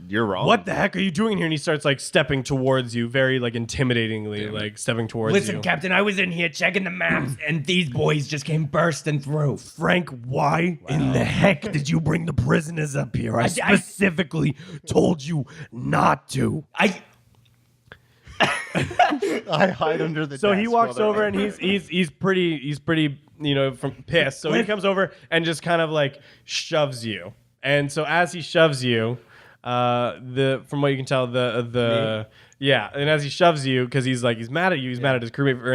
you're wrong. What the heck are you doing in here? And he starts like stepping towards you, very like intimidatingly, like stepping towards you. Listen, Captain, I was in here checking the maps, and these boys just came bursting through. Frank, why in the heck did you bring the prisoners up here? I specifically told you not to. I hide under the So desk he walks while over they're- and he's pretty from pissed. So he comes over and just kind of like shoves you. And so as he shoves you, from what you can tell, and as he shoves you, because he's mad at you, he's mad at his crewmate for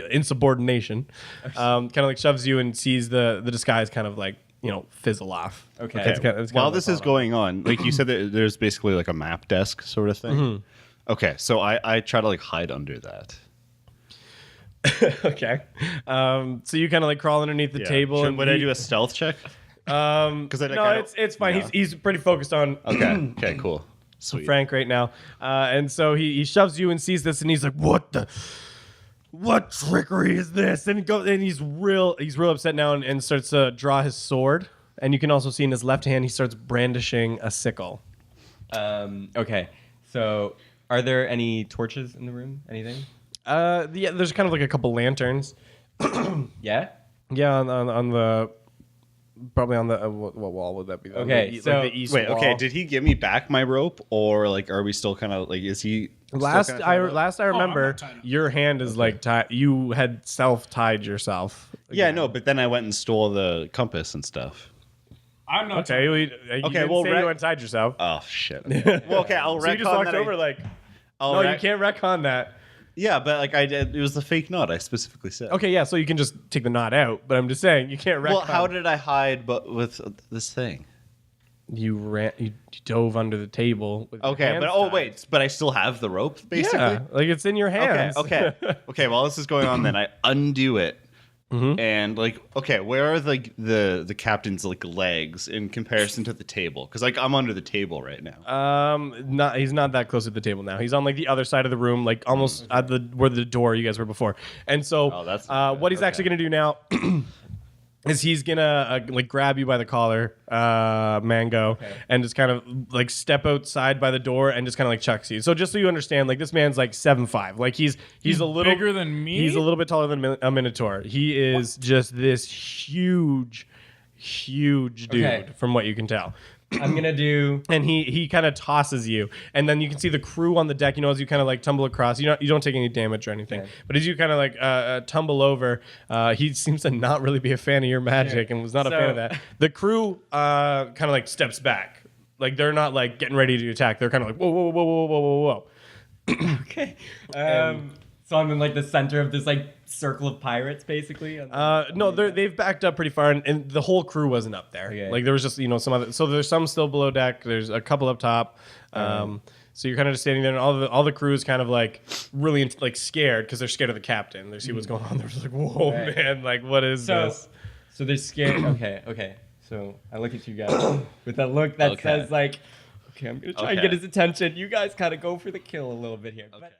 insubordination. Kind of like shoves you and sees the disguise kind of like fizzle off. Okay. It's kind of While like this is going on, like you said, that there's basically like a map desk sort of thing. Okay, so I try to like hide under that. okay. So you kind of like crawl underneath the table. Would I do a stealth check? Because No, it's fine. Yeah. He's pretty focused on Okay, cool, sweet. Frank right now, and so he shoves you and sees this, and he's like, "What trickery is this?" And he's real upset now, and starts to draw his sword. And you can also see in his left hand he starts brandishing a sickle. Okay. So, are there any torches in the room? Anything? There's kind of like a couple lanterns. Yeah. Yeah, on the probably on the what wall would that be? Okay, Like so- the east Wait, wall. okay. Did he give me back my rope, or like are we still kind of like? Is he still Last kinda I tied up? last I I'm remember, not tied up. your hand is like tied. You had self-tied yourself. Yeah, no, but then I went and stole the compass and stuff. I'm not. Okay. You didn't well, say you untied yourself. Oh shit. Well, okay, I'll So you just retcon walked that over like. I'll No, you rec- can't retcon that. Yeah, but like I did, it was the fake knot. I specifically said. Okay, yeah, so you can just take the knot out, but I'm just saying you can't retcon. Well, how did I hide? But with this thing. you dove under the table? With your Okay, hands but tied. wait, but I still have the rope, basically. Yeah, like it's in your hands. Okay. Okay. While this is going on, then I undo it, and like, okay, where are the captain's like legs in comparison to the table? Because like I'm under the table right now. He's not that close to the table now. He's on like the other side of the room, like almost at where the door you guys were before. And so, Oh, that's what he's actually gonna do now is he's gonna like grab you by the collar, Mango, and just kind of like step outside by the door and just kind of like chucks you. So just so you understand, like this man's like 7'5". Like he's a little bigger than me? He's a little bit taller than a Minotaur. He is just this huge dude, Okay. from what you can tell. I'm gonna do. And he kind of tosses you, and then you can see the crew on the deck. As you kind of like tumble across, you don't take any damage or anything. Okay. But as you kind of like tumble over, he seems to not really be a fan of your magic and was not a fan of So- that. The crew kind of like steps back, like they're not like getting ready to attack. They're kind of like whoa. Okay. So I'm in like the center of this like circle of pirates, basically. No, they've backed up pretty far, and the whole crew wasn't up there. Okay. Like there was just some other. So there's some still below deck. There's a couple up top. So you're kind of just standing there, and all the crew is kind of like really like scared because they're scared of the captain. They see what's going on. They're just like, whoa, Right. man! Like what is So, this? so they're scared. Okay. So I look at you guys with that look that Okay. says like, okay, I'm gonna try and Okay. get his attention. You guys kind of go for the kill a little bit here. But